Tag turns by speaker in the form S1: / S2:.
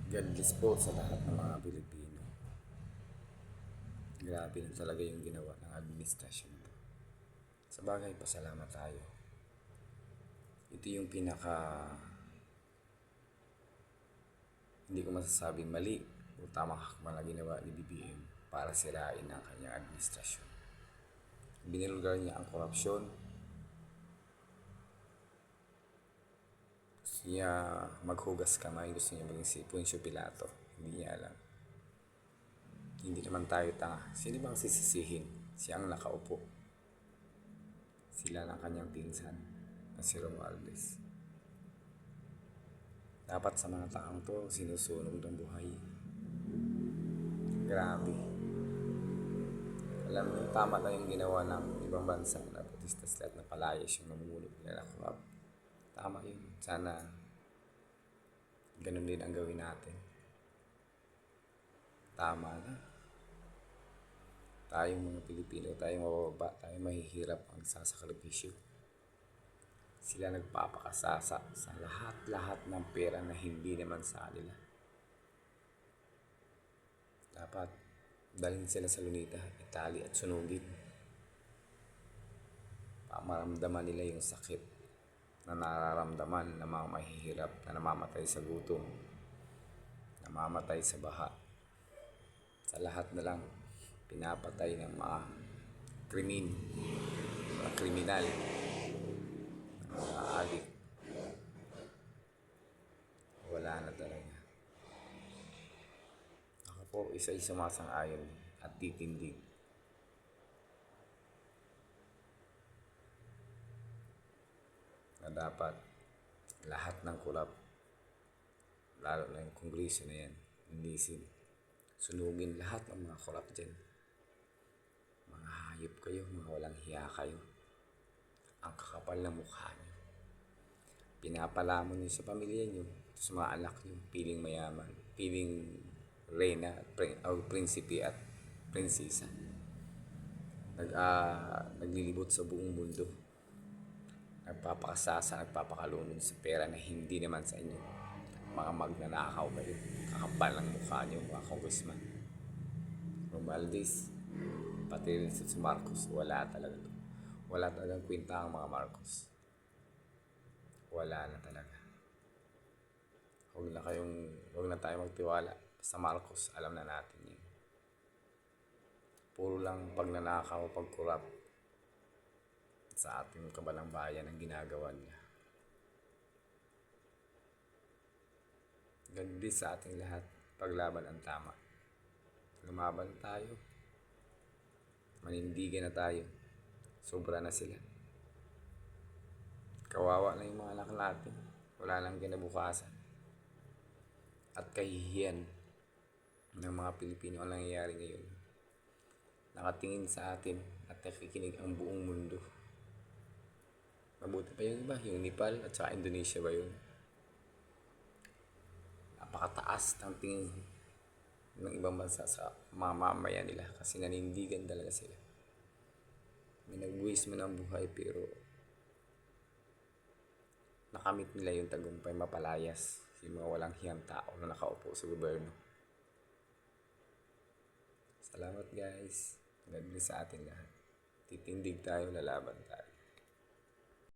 S1: God bless po sa lahat ng mga Pilipino. Grabe na talaga yung ginawa ng administrasyon. Sa bagay, pasalamat tayo. Ito yung hindi ko masasabing mali o tamang hakbang na ginawa ni BBM para sirain ang kanyang administrasyon. Binulgar niya ang korupsyon. Gusto niya maghugas kamay. Gusto niya maging si Poncio Pilato. Hindi niya alam. Hindi naman tayo tanga. Sino bang sisisihin? Siya ang nakaupo. Sila ng kanyang pinsan na si Romualdez. Dapat sa mga taong to, sinusunog ng buhay. Grabe. Alam mo, tama na yung ginawa ng ibang bansa na putistas lahat na palayas yung namumulog nila na corrupt. Tama yun. Sana ganun din ang gawin natin. Tama na. Tayong mga Pilipino, tayong mababa, tayong mahihirap ang nagsasakripisyo. Sila nagpapakasasa sa lahat-lahat ng pera na hindi naman sa kanila. Dapat dalhin sila sa Lunita, Italy at sunugin. Maramdaman nila yung sakit na nararamdaman ng mga mahihirap na namamatay sa gutom, namamatay sa baha. Sa lahat na lang pinapatay ng mga kriminal, mga adik. Wala na talaga. Ako po, isa-isa sumasang-ayon at titindig na dapat lahat ng kulap, lalo na yung kongreso na yan, linisin. Sunugin lahat ng mga kulap dyan. Mga hayop kayo, mga walang hiya kayo. Ang kakapal ng mukha nyo. Pinapalamon nyo sa pamilya nyo, sa mga anak nyo, piling mayaman, piling reyna, prinsipe at prinsesa. Naglilibot sa buong mundo. Nagpapakasasa, nagpapakalunod sa pera na hindi naman sa inyo. Mga magnanakaw kayo. Kakapal ng mukha nyo, mga congressman. Romualdez, pati rin si Marcos, wala talaga to. Wala talagang kwenta ang mga Marcos. Wala na talaga. Huwag na tayo magtiwala sa Marcos, alam na natin yun. Puro lang pagnanakaw, pagkurap sa ating kabalang bayan ang ginagawa niya. Ganda sa ating lahat, paglaban ang tama. Lumaban tayo. Manindigan na tayo. Sobra na sila. Kawawa na yung mga anak natin. Wala nang kinabukasan. At kahihiyan ng mga Pilipino ang nangyayari ngayon. Nakatingin sa atin at nakikinig ang buong mundo. Mabuti pa yung iba, yung Nepal at saka Indonesia ba yun? Napakataas ng tingin ng ibang bansa sa mamamayan nila kasi nanindigan talaga sila. May nag-waste man ang buhay pero nakamit nila yung tagumpay, mapalayas yung mga walang hiyang tao na nakaupo sa gobyerno. Salamat guys. God bless sa atin lahat. Titindig tayo, lalaban tayo.